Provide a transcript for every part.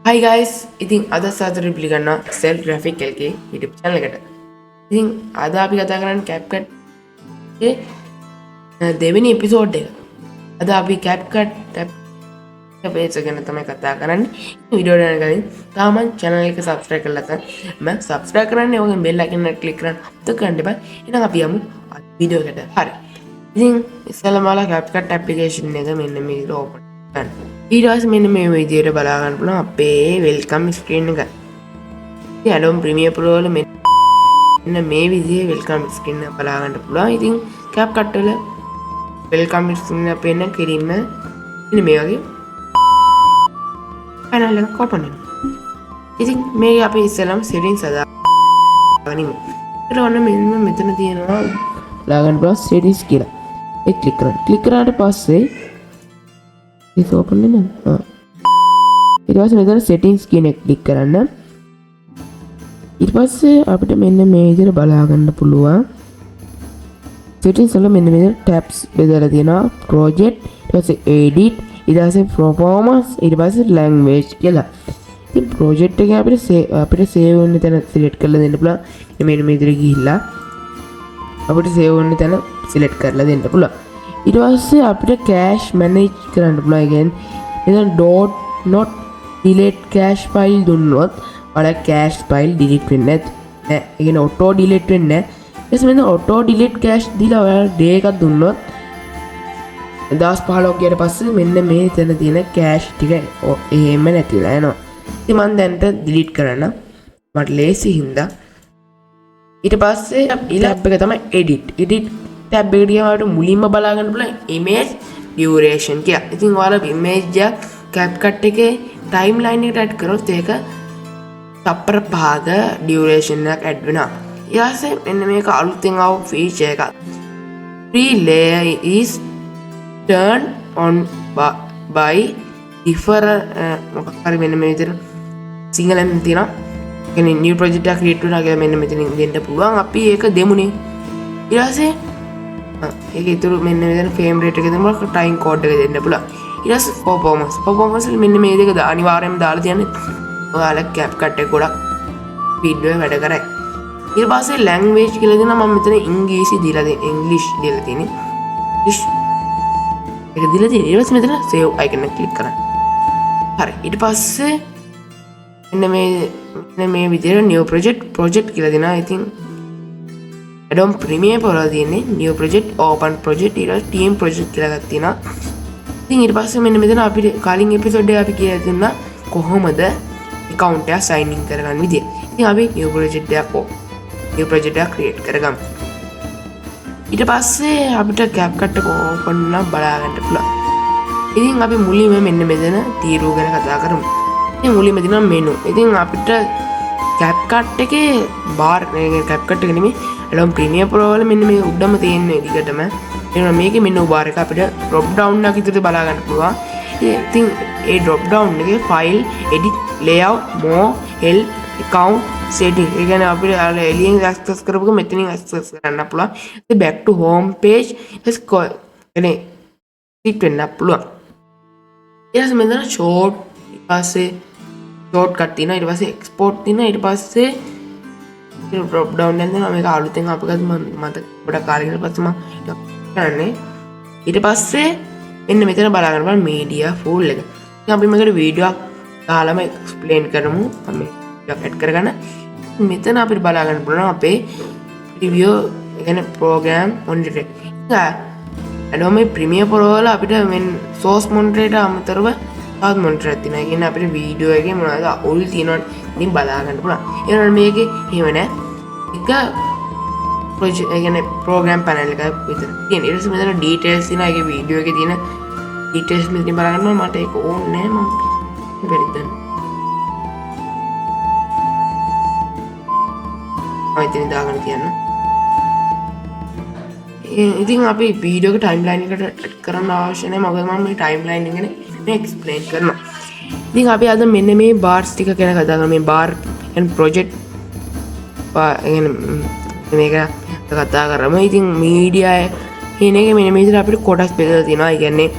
Hi guys, ඉතින් අද සාදරයෙන් පිළිගන්නවා self graphic LK YouTube channel එකට. ඉතින් අද අපි කතා කරන්නේ CapCut එකේ දෙවෙනි එපිසෝඩ් එක. අද අපි CapCut tab page එක ගැන තමයි කතා කරන්නේ. වීඩියෝ එක ගනින් තාම channel එක subscribe කරලා නැත්නම් මම subscribe කරන්න ඕකෙන් bell icon එක click කරන්න අමතක කරන්න එපා. එහෙනම් අපි යමු වීඩියෝ එකට. හරි. ඉතින් ඉස්සෙල්ලාම CapCut application එක මෙන්න මේ විදිහට open කරන්න. ඊට පස්සේ මෙන්න මේ විදිහට බලා ගන්න පුළුවන් අපේ වෙල්කම් ස්ක්‍රීන් එක. ඉතින් Adobe Premiere Pro වල මෙන්න මේ විදිහේ වෙල්කම් ස්ක්‍රීන් එක බලා ගන්න පුළුවන්. ඉතින් CapCut වල වෙල්කම් ස්ක්‍රීන් එක පේන්න කෙලින්ම මෙන්න මේ වගේ panel එකක් open වෙනවා. ඉතින් මේ අපි ඉස්සෙල්ලාම settings හදාගනිමු. ඊට ඔන්න මෙන්න මෙතන තියෙනවා බලා ගන්න පුළුවන් settings කියලා. ඒක ක්ලික් කරන්න. ක්ලික් කරාට පස්සේ this open වෙනවා. ඊට පස්සේ මෙතන settings කියන එක ක්ලික් කරන්න. ඊට පස්සේ අපිට මෙන්න මේ විදිහට බලා ගන්න පුළුවන්. settings වල මෙන්න මේ tabs බෙදලා තියෙනවා. project, ඊට පස්සේ edit, ඊට පස්සේ performance, ඊට පස්සේ language කියලා. ඉතින් project එක අපිට save වෙන්න තැන select කරලා දෙන්න පුළුවන්. මෙන්න මේ විදිහට ගිහිල්ලා අපිට save වෙන්න තැන select කරලා දෙන්න පුළුවන්. ඊට පස්සේ අපිට cache manage කරන්න පුළුවන්. ඒ කියන්නේ එතන dot not delete cache file දුන්නොත් ඔයාලා cache file delete වෙන්නේ නැහැ. ඒ කියන්නේ auto delete වෙන්නේ නැහැ. ඊට පස්සේ auto delete cache දීලා ඔයාලා day එකක් දුන්නොත් 10-15 ගියට පස්සේ මෙන්න මේ තැන තියෙන cache ටික එහෙම නැතිලා යනවා. ඉතින් මම දැන්ට delete කරන්න මට ලේසි හින්දා ඊට පස්සේ ඊළඟ එක තමයි edit tab එකට ගියාම මුලින්ම බලා ගන්න පුළුවන් image duration කියලා. ඉතින් ඔයාලා image එක CapCut එකේ timeline එකට add කරොත් ඒක තප්පර 5ක duration එකක් add වෙනවා. ඊට පස්සේ මෙන්න මේක අලුතෙන් ආව feature එකක්. Free layer is turned on by different මොකක් හරි මෙන්න මේ විදිහට සිංහලෙන් තියෙනවා. ඒ කියන්නේ new project එකක් create වෙනවා කියලා මෙන්න මෙතනින් දෙන්න පුළුවන්. අපි ඒක දෙමුනේ. ඊට පස්සේ ඒක ඉතුරු මෙන්න මෙතන frame rate එක දෙන්න time code එක දෙන්න පුළුවන්. ඊට පස්සේ performance මෙන්න මේ දෙක අනිවාර්යයෙන්ම දාලා තියන්නේ ඔයාලා CapCut එක ගොඩක් speed එක වැඩ කරයි. ඊට පස්සේ language කියලා දෙනවා මම මෙතන ඉංග්‍රීසි දීලා තියෙන්නේ English දීලා තියෙන්නේ. English ඒක දීලා තියෙන්නේ. ඊට පස්සේ මෙතන save icon එක click කරන්න. හරි. ඊට පස්සේ මෙන්න මේ විදිහට new project කියලා දෙනවා. ඉතින් Adobe Premiere Pro වල තියෙන්නේ new project, open project, ඊට team project කියලා එකක් තියෙනවා. ඉතින් ඊට පස්සේ මෙන්න මෙතන අපිට කලින් එපිසෝඩ් එකේ අපි කියලා දුන්නා කොහොමද account එක sign in කරගන්න විදිය. ඉතින් අපි new project එකක් create කරගමු. ඊට පස්සේ අපිට CapCut එක open කරලා බලා ගන්න පුළුවන්. ඉතින් අපි මුලින්ම මෙන්න මෙතන තීරුව ගැන කතා කරමු. ඉතින් මුලින්ම තියෙනවා menu. ඉතින් අපිට CapCut එකේ bar CapCut එක නෙමෙයි Adobe Premiere Pro වල මෙන්න මේ උඩම තියෙන විදිහටම එනවා මේකේ menu bar එක අපිට drop down එකක් විදිහට බලා ගන්න පුළුවන්. ඉතින් ඒ drop down එකේ file, edit, layout, more, help, account, setting. ඒ කියන්නේ අපිට එළියෙන් access කරපුවක මෙතනින් access කරන්න පුළුවන්. ඉතින් back to home page එනේ click වෙන්න පුළුවන්. ඊට පස්සේ මෙතන short ඊට පස්සේ shortcut තියෙනවා. ඊට පස්සේ export තියෙනවා. ඊට පස්සේ drop down එකෙන් දෙනවා මේක අලුතෙන් අපගත් මට ගොඩක් කාලයකට පස්සේ මම කරන්නේ. ඊට පස්සේ මෙන්න මෙතන බලා ගන්න බලන්න media full එක. ඉතින් අපි මේකට වීඩියෝ එකක් දාලාම explain කරමු. අපි ඒක add කරගන්න. මෙතන අපිට බලා ගන්න පුළුවන් අපේ preview ඒ කියන්නේ program monitor එක. Adobe Premiere Pro වල අපිට මෙන්න source monitor එකට අමතරව තවත් monitor එකක් තියෙනවා. ඒ කියන්නේ අපිට වීඩියෝ එකේ මොනවද අවුල් තියෙනවද ඉතින් බලා ගන්න පුළුවන්. ඒ වුණාට මේකේ එහෙම නැහැ. එක project ඒ කියන්නේ program panel එකක් විතර තියෙන. ඊට පස්සේ මෙතන details තියෙනවා. ඒකේ වීඩියෝ එකේ තියෙන details මෙතන බලා ගන්න මට ඒක ඕනේ නැහැ. මම පෙරිද්දන්න. ඉතින් දාගන්න කියන්න. ඉතින් අපි වීඩියෝ එක timeline එකට add කරන්න අවශ්‍ය නැහැ. මොකද මම මේ timeline එක ගැන explain කරනවා. ඉතින් අපි අද මෙන්න මේ bars ටික ගැන කතා කරමු. මේ bar and project මේක කතා කරමු. ඉතින් media කියන එක මෙන්න මේ විදිහට අපිට කොටස් බෙදලා තියෙනවා. ඒ කියන්නේ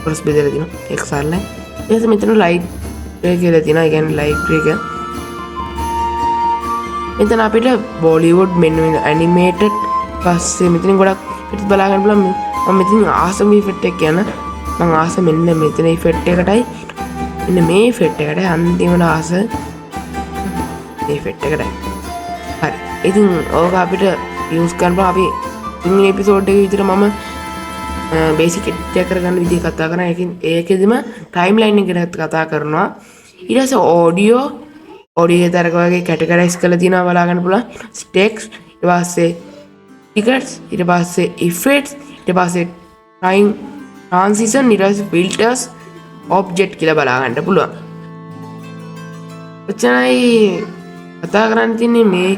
කොටස් බෙදලා තියෙනවා. XR line. ඊට පස්සේ මෙතන light කියලා තියෙනවා. ඒ කියන්නේ ලයිබ්‍රරි එක. මෙතන අපිට බොලිවුඩ් මෙන්න ඇනිමේටඩ් පස්සේ මෙතනින් ගොඩක් පිට බලා ගන්න පුළුවන්. මම මෙතන ආසම ඉෆෙක්ට් එක කියන මම ආස මෙන්න මෙතන ඉෆෙක්ට් එකටයි මෙන්න මේ ඉෆෙක්ට් එකට අන්තිමට ආස මේ ඉෆෙක්ට් එකටයි. හරි. ඉතින් ඕක අපිට යූස් කරනවා. අපි ඉන්න එපිසෝඩ් එකේ විතර මම බේසික් එඩිට් එක කරගන්න විදිහ කතා කරනවා. ඒකෙදිම ටයිම්ලයින් එක ගැන කතා කරනවා. ඊට පස්සේ ඔඩියෝ තරක වගේ කැටගරයිස් කරලා තියෙනවා බලා ගන්න පුළුවන්. ටෙක්ස්ට් ඊට පස්සේ ටිකට්ස් ඊට පස්සේ ඉෆෙක්ට්ස් ඊට පස්සේ ටයිම් ට්‍රාන්සිෂන් ඊට පස්සේ ෆිල්ටර්ස් ඔබ්ජෙක්ට් කියලා බලා ගන්න පුළුවන්. ඔච්චරයි කතා කරන්න තියෙන්නේ මේ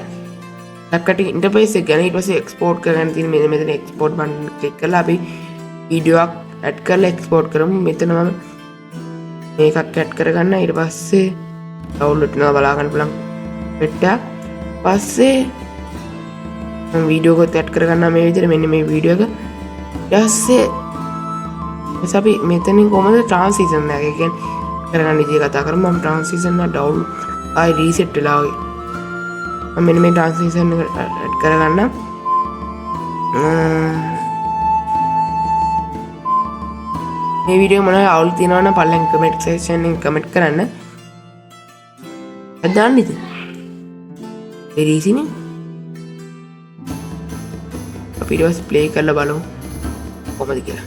CapCut ඉන්ටර්ෆේස් එක ගැන. ඊට පස්සේ එක්ස්පෝර්ට් කරගන්න තියෙන්නේ මෙතන එක්ස්පෝර්ට් බටන් ක්ලික් කරලා අපි වීඩියෝ එකක් ඇඩ් කරලා එක්ස්පෝර්ට් කරමු. මෙතන මම මේකක් ඇඩ් කරගන්න. ඊට පස්සේ ඩවුන්ලෝඩ් කරනවා බලා ගන්න පුළුවන් පෙට්ටයක්. පස්සේ මම වීඩියෝ එකත් ඇඩ් කරගන්නවා මේ විදිහට. මෙන්න මේ වීඩියෝ එක. ඊපස්සේ අපි මෙතනින් කොහමද ට්‍රාන්සිෂන් එක කියන්නේ කරගන්න විදිහ කතා කරමු. මම ට්‍රාන්සිෂන් එක ඩවුන් ආයි රීසෙට් වෙලා වගේ. මම මෙන්න මේ ට්‍රාන්සිෂන් එක ඇඩ් කරගන්නම්. මේ වීඩියෝ මොනවා අවුල් තියෙනවා නම් පල්ලෙන් කමෙන්ට් සෙක්ෂන් එකෙන් කමෙන්ට් කරන්න. අදන්න ඉතින් එරීසිනේ අපි ඊට පස්සේ ප්ලේ කරලා බලමු කොහමද කියලා.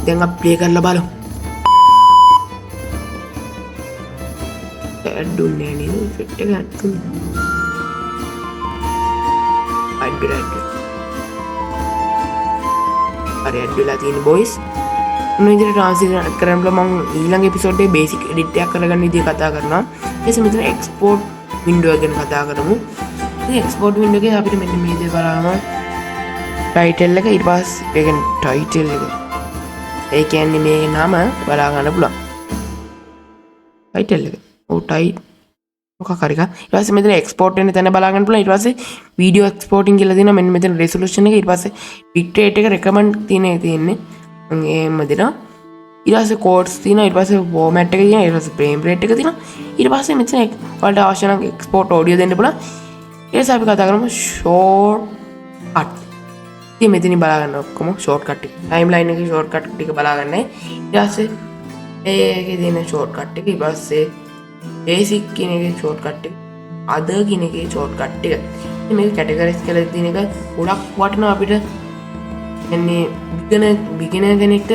දැන් අපි ප්ලේ කරලා බලමු. ඇඩ් දුන්නේ නේද? ඉෆෙක්ට් එක ඇඩ් දුන්නා. ඇඩ් හරි ඇඩ් වෙලා තියෙන බොයිස්. මොන විදිහට ට්‍රාන්සිෂන් ඇඩ් කරන්න පුළුවන් මම ඊළඟ එපිසෝඩ් එකේ බේසික් එඩිට් එකක් කරගන්න විදිහ කතා කරනවා. ඊට මෙතන එක්ස්පෝර්ට් වින්ඩෝ එක ගැන කතා කරමු. ඉතින් එක්ස්පෝර්ට් වින්ඩෝ එකේ අපිට මෙන්න මේ දේ බලන්න ටයිටල් එක ඊට පස්සේ ඒ කියන්නේ ටයිටල් එක. ඒ කියන්නේ මේ නම බලා ගන්න පුළුවන්. ටයිටල් එක. ඔව් ටයිට් මොකක් හරි එකක්. ඊට පස්සේ මෙතන එක්ස්පෝර්ට් වෙන තැන බලා ගන්න පුළුවන්. ඊට පස්සේ වීඩියෝ එක්ස්පෝර්ටින් කියලා දෙනවා. මෙන්න මෙතන රෙසොලූෂන් එක ඊට පස්සේ බිට් රේට් එක රෙකමන්ඩ් තියෙන්නේ. එහෙම දෙනවා. ඊට පස්සේ කෝඩ්ස් තියෙනවා. ඊට පස්සේ ෆෝමැට් එක තියෙනවා. ඊට පස්සේ ෆ්‍රේම් රේට් එක තියෙනවා. ඊට පස්සේ මෙතන ඔයාලට අවශ්‍ය නම් එක්ස්පෝර්ට් ඔඩියෝ දෙන්න පුළුවන්. ඊට පස්සේ අපි කතා කරමු ෂෝට් කට්. ඉතින් මෙතනින් බලා ගන්න ඔක්කොම ෂෝට් කට් ටික. ටයිම්ලයින් එකේ ෂෝට් කට් ටික බලා ගන්නයි. ඊට පස්සේ ඒකේ තියෙන ෂෝට් කට් ටික ඊට පස්සේ බේසික් කියන එකේ ෂෝට් කට් ටික. අදර් කියන එකේ ෂෝට් කට් ටික. ඉතින් මේක කැටගරයිස් කරලා තියෙන එක ගොඩක් වටිනවා අපිට. එන්නේ බිගිනර් කෙනෙක්ට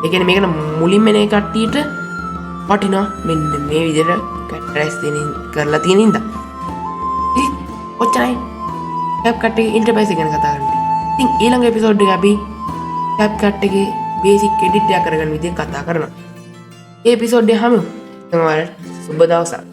ඒ කියන්නේ මේකට මුලින්ම එන කට්ටියට වටිනවා මෙන්න මේ විදිහට කැටගරයිස් කරලා තියෙන ඉඳා. ඉතින් ඔච්චරයි CapCut එකේ ඉන්ටර්ෆේස් එක ගැන කතා කරන්නේ. ඉතින් ඊළඟ එපිසෝඩ් එකේ අපි CapCut එකේ බේසික් එඩිට් එක කරගන්න විදිහ කතා කරනවා. ඒ එපිසෝඩ් එක හැමෝම සුබ දවසක්.